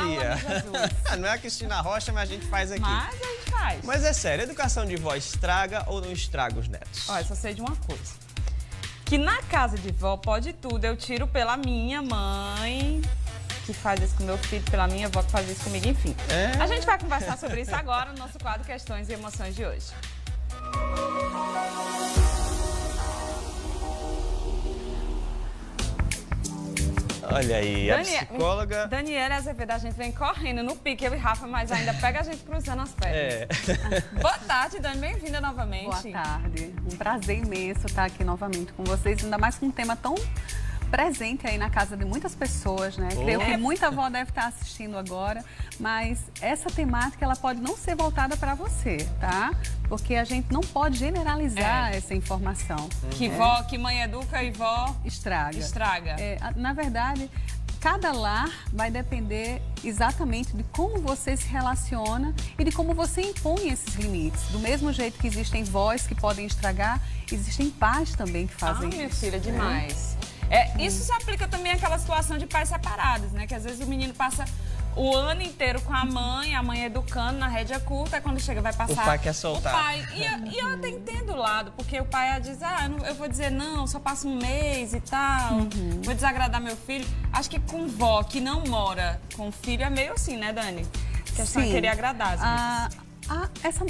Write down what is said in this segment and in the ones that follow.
dia. Fala, Não é a Cristina Rocha, mas a gente faz aqui. Mas a gente faz. Mas é sério, a educação de vó estraga ou não estraga os netos? Olha, só sei de uma coisa. Que na casa de vó pode tudo. Eu tiro pela minha mãe, que faz isso com meu filho, pela minha avó, que faz isso comigo, enfim. A gente vai conversar sobre isso agora no nosso quadro Questões e Emoções de hoje. Olha aí, a psicóloga... Daniela Azevedo, a gente vem correndo no pique, eu e Rafa, mas ainda pega a gente cruzando as pernas. Boa tarde, Dani, bem-vinda novamente. Boa tarde, um prazer imenso estar aqui novamente com vocês, ainda mais com um tema tão presente aí na casa de muitas pessoas, né? Creio que muita avó deve estar assistindo agora, mas essa temática ela pode não ser voltada para você, tá? Porque a gente não pode generalizar essa informação. Que mãe educa e vó estraga. Na verdade, cada lar vai depender exatamente de como você se relaciona e de como você impõe esses limites. Do mesmo jeito que existem vós que podem estragar, existem pais também que fazem isso. Minha filha, demais. Isso se aplica também àquela situação de pais separados, né? Que às vezes o menino passa o ano inteiro com a mãe educando na rédea curta, quando chega vai passar... O pai quer soltar. O pai. E eu até entendo o lado, porque o pai diz, eu vou dizer não, só passa um mês e tal, vou desagradar meu filho. Acho que com vó que não mora com filho é meio assim, né, Dani? Que é só querer agradar as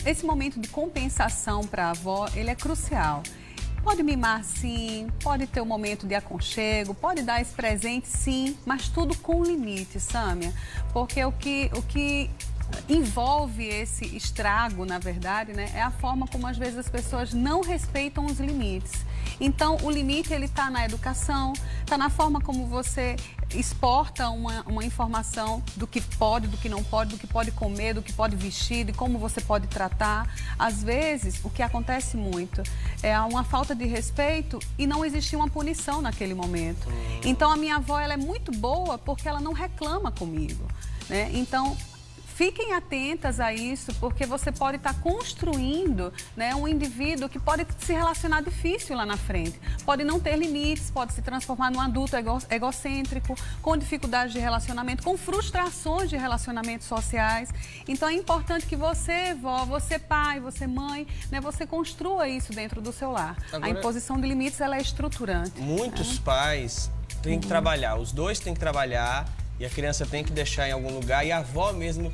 esse momento de compensação para a avó, ele é crucial. Pode mimar, sim, pode ter um momento de aconchego, pode dar esse presente, sim, mas tudo com limite, Sâmia. Porque o que envolve esse estrago, na verdade, né, é a forma como às vezes as pessoas não respeitam os limites. Então, o limite ele está na educação, está na forma como você exporta uma informação do que pode, do que não pode, do que pode comer, do que pode vestir, de como você pode tratar. Às vezes, o que acontece muito é uma falta de respeito e não existe uma punição naquele momento. Então, a minha avó ela é muito boa porque ela não reclama comigo, né? Então, fiquem atentas a isso, porque você pode estar construindo, né, um indivíduo que pode se relacionar difícil lá na frente. Pode não ter limites, pode se transformar num adulto egocêntrico, com dificuldades de relacionamento, com frustrações de relacionamentos sociais. Então é importante que você, vó, você pai, você mãe, né, você construa isso dentro do seu lar. Agora, a imposição de limites ela é estruturante. Muitos pais têm que trabalhar, os dois têm que trabalhar. E a criança tem que deixar em algum lugar e a avó mesmo...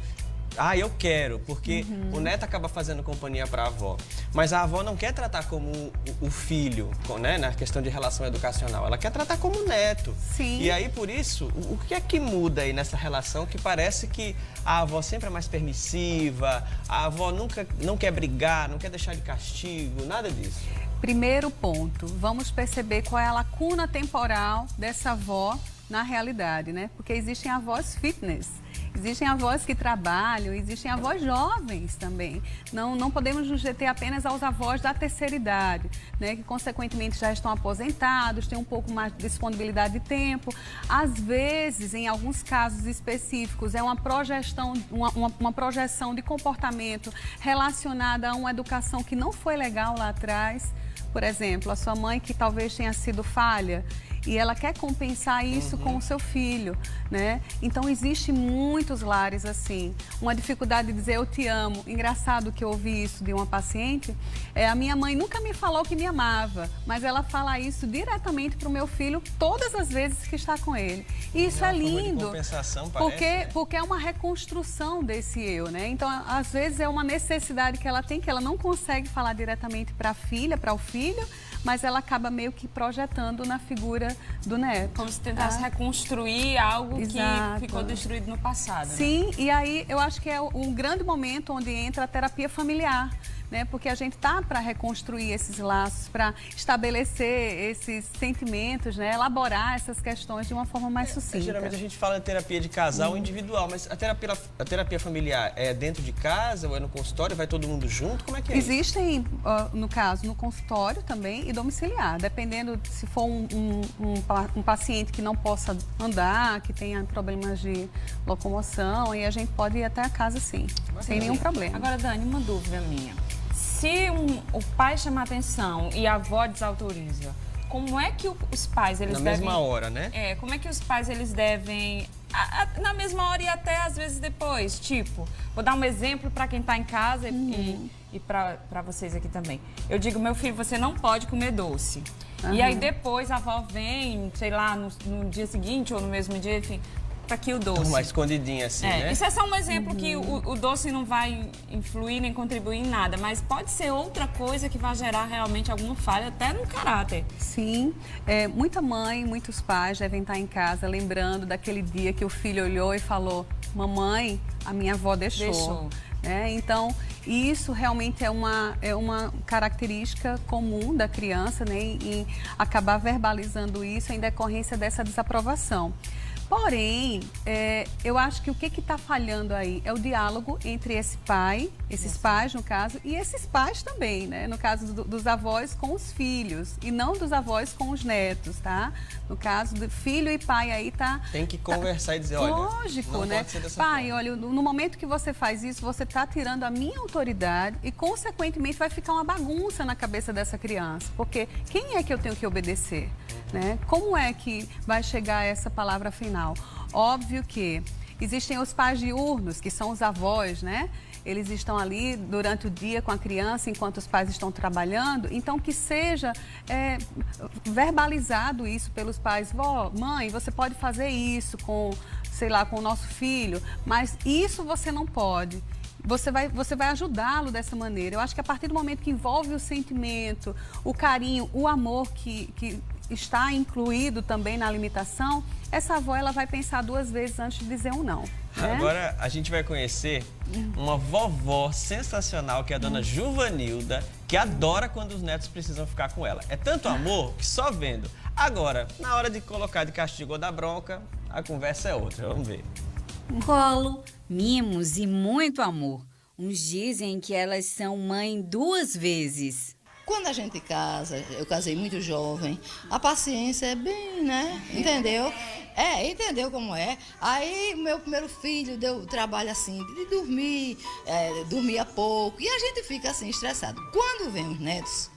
eu quero, porque o neto acaba fazendo companhia para a avó. Mas a avó não quer tratar como o filho, né, na questão de relação educacional. Ela quer tratar como o neto. Sim. E aí, por isso, o que é que muda aí nessa relação que parece que a avó sempre é mais permissiva, a avó não quer brigar, não quer deixar de castigo, nada disso? Primeiro ponto, vamos perceber qual é a lacuna temporal dessa avó na realidade, né? Porque existem avós fitness, existem avós que trabalham, existem avós jovens também. Não podemos nos deter apenas aos avós da terceira idade, né? Que consequentemente já estão aposentados, têm um pouco mais de disponibilidade de tempo. Às vezes, em alguns casos específicos, é uma projeção de comportamento relacionada a uma educação que não foi legal lá atrás. Por exemplo, a sua mãe que talvez tenha sido falha, e ela quer compensar isso com o seu filho, né? Então, existe muitos lares assim. Uma dificuldade de dizer eu te amo. Engraçado que eu ouvi isso de uma paciente. A minha mãe nunca me falou que me amava, mas ela fala isso diretamente para o meu filho todas as vezes que está com ele. E isso é lindo, porque é uma reconstrução desse eu, né? Então, às vezes é uma necessidade que ela tem, que ela não consegue falar diretamente para a filha, para o filho, mas ela acaba meio que projetando na figura do neto. Como se tentasse reconstruir algo que ficou destruído no passado. Sim, né? E aí eu acho que é um grande momento onde entra a terapia familiar, né? Porque a gente tá para reconstruir esses laços, para estabelecer esses sentimentos, né? Elaborar essas questões de uma forma mais sucinta. Geralmente a gente fala de terapia de casal individual, mas a terapia familiar é dentro de casa ou é no consultório? Vai todo mundo junto? Como é que é? Existem, no caso, no consultório também e domiciliar, dependendo se for um paciente que não possa andar, que tenha problemas de locomoção, aí a gente pode ir até a casa sim, sem nenhum problema. Agora, Dani, uma dúvida minha. Se o pai chama atenção e a avó desautoriza, como é que os pais eles devem... Na mesma hora, né? Como é que os pais eles devem na mesma hora e até às vezes depois. Tipo, vou dar um exemplo para quem está em casa e para vocês aqui também. Eu digo, meu filho, você não pode comer doce. E aí depois a avó vem, sei lá, no dia seguinte ou no mesmo dia, enfim, tá aqui o doce. Uma escondidinha assim, né? Isso é só um exemplo que o doce não vai influir nem contribuir em nada, mas pode ser outra coisa que vai gerar realmente alguma falha até no caráter. Sim, muita mãe, muitos pais devem estar em casa lembrando daquele dia que o filho olhou e falou: mamãe, a minha avó deixou. Então, isso realmente é uma característica comum da criança, né, em acabar verbalizando isso em decorrência dessa desaprovação. Porém, eu acho que o que está falhando aí é o diálogo entre esses pais, no caso, e esses pais também, né? No caso dos avós com os filhos e não dos avós com os netos, tá? No caso do filho e pai aí Tem que conversar e dizer, olha, lógico, não né? pode ser dessa pai, forma. olha, no momento que você faz isso, você está tirando a minha autoridade e, consequentemente, vai ficar uma bagunça na cabeça dessa criança. Porque quem é que eu tenho que obedecer? Né? Como é que vai chegar essa palavra final? Óbvio que existem os pais diurnos, que são os avós, né? Eles estão ali durante o dia com a criança, enquanto os pais estão trabalhando. Então, que seja verbalizado isso pelos pais. Vó, mãe, você pode fazer isso com, sei lá, com o nosso filho, mas isso você não pode. Você vai ajudá-lo dessa maneira. Eu acho que a partir do momento que envolve o sentimento, o carinho, o amor que está incluído também na limitação, essa avó ela vai pensar duas vezes antes de dizer um não. Né? Agora a gente vai conhecer uma vovó sensacional, que é a dona Juvanilda, que adora quando os netos precisam ficar com ela. É tanto amor que só vendo. Agora, na hora de colocar de castigo ou da bronca, a conversa é outra. Vamos ver. Colo, mimos e muito amor. Uns dizem que elas são mãe 2 vezes. Quando a gente casa, eu casei muito jovem, a paciência é bem, né? Entendeu? Entendeu como é? Aí, meu primeiro filho deu trabalho assim, de dormir, dormia pouco, e a gente fica assim, estressado. Quando vem os netos,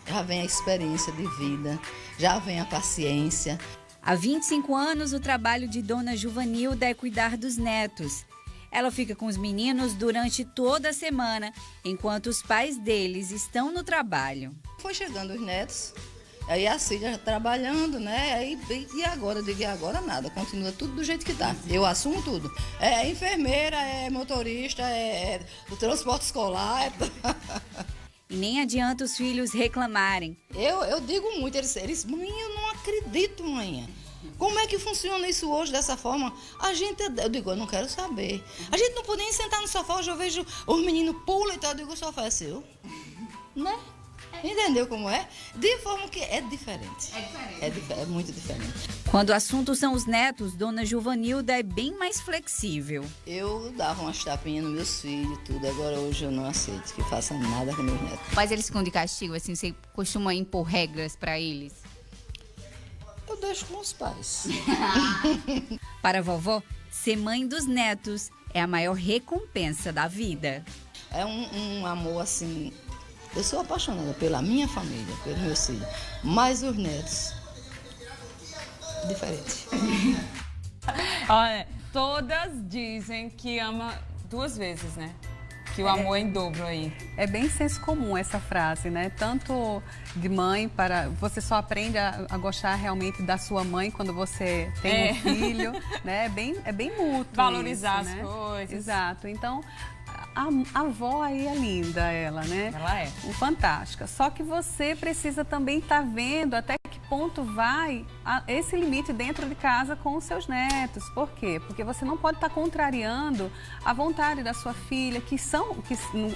já vem a experiência de vida, já vem a paciência. Há 25 anos, o trabalho de Dona Juvanilda é cuidar dos netos. Ela fica com os meninos durante toda a semana, enquanto os pais deles estão no trabalho. Foi chegando os netos, aí a Cília trabalhando, né? Aí, e agora? Eu digo, e agora nada, continua tudo do jeito que tá. Eu assumo tudo. É enfermeira, é motorista, é o transporte escolar. E nem adianta os filhos reclamarem. Eu digo muito, eles, mãe, eu não acredito, mãe. Como é que funciona isso hoje dessa forma? Eu digo, eu não quero saber. A gente não pode nem sentar no sofá, hoje eu vejo os meninos pulam e tal, eu digo, o sofá é seu. Né? Entendeu como é? De forma que é diferente. É muito diferente. Quando o assunto são os netos, Dona Juvanilda é bem mais flexível. Eu dava umas tapinhas nos meus filhos e tudo, agora hoje eu não aceito que façam nada com meus netos. Mas eles ficam de castigo, assim, você costuma impor regras para eles? Eu deixo com os pais. Para a vovó, ser mãe dos netos é a maior recompensa da vida. É um amor assim. Eu sou apaixonada pela minha família, pelos meus filhos, mas os netos, diferente. Olha, todas dizem que ama 2 vezes, né? Que o amor é em dobro aí. É bem senso comum essa frase, né? Tanto de mãe para... Você só aprende a gostar realmente da sua mãe quando você tem um filho, né? É bem mútuo. Valorizar isso, as né? coisas. Exato. Então, a avó aí é linda, ela, né? Ela é. Fantástica. Só que você precisa também estar vendo até que ponto vai esse limite dentro de casa com os seus netos. Por quê? Porque você não pode estar contrariando a vontade da sua filha,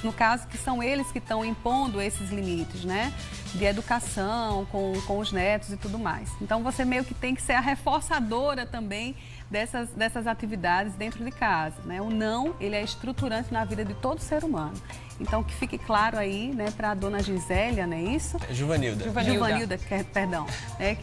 no caso, que são eles que estão impondo esses limites, né? De educação com os netos e tudo mais. Então, você meio que tem que ser a reforçadora também dessas atividades dentro de casa, né? O não, ele é estruturante na vida de todo ser humano. Então, que fique claro aí, né, para a dona Gisélia, não é isso? Juvanilda, perdão.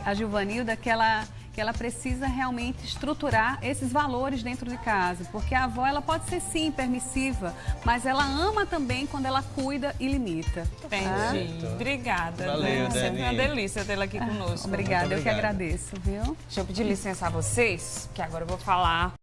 A Juvanilda, que ela precisa realmente estruturar esses valores dentro de casa, porque a avó, ela pode ser sim permissiva, mas ela ama também quando ela cuida e limita. Entendi. Tá? Obrigada. Valeu, Dani. Sempre uma delícia tê-la aqui conosco. Obrigada, eu que obrigado. agradeço, viu? Deixa eu pedir licença a vocês, que agora eu vou falar